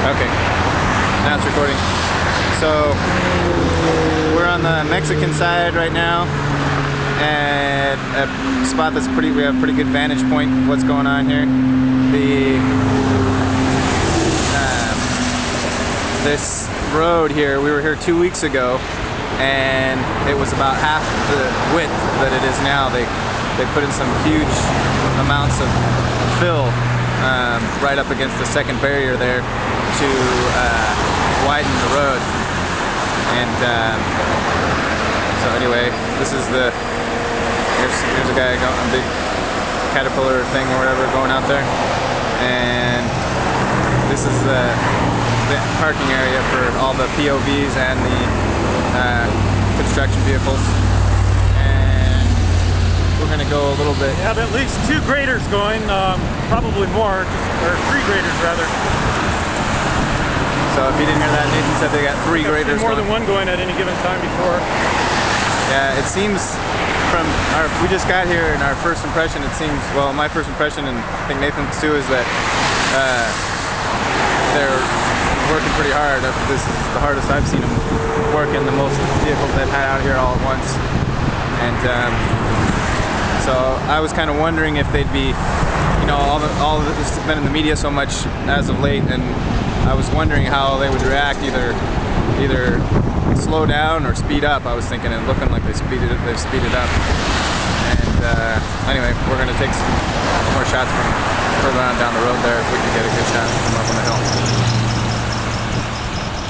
Okay, now it's recording. So we're on the Mexican side right now at a spot that's we have a pretty good vantage point of what's going on here. This road here, we were here 2 weeks ago, and it was about half the width that it is now. They put in some huge amounts of fill right up against the second barrier there to widen the road. And so anyway, this is here's a guy going a big caterpillar thing or whatever going out there, and this is the parking area for all the POVs and the construction vehicles. And we're gonna go a little bit. We have at least 2 graders going, probably more, or 3 graders rather. So if you didn't hear that, Nathan said they got 3 graders. More than one going at any given time before. Yeah, it seems we just got here, and our first impression, it seems, well, my first impression, and I think Nathan's too, is that they're working pretty hard. This is the hardest I've seen them work in the most vehicles they've had out here all at once. And so I was kind of wondering if they'd be, you know, all of this has been in the media so much as of late, and I was wondering how they would react, either slow down or speed up. I was thinking and looking like they've speeded up. And anyway, we're going to take some more shots from further on down the road there if we can get a good shot from up on the hill.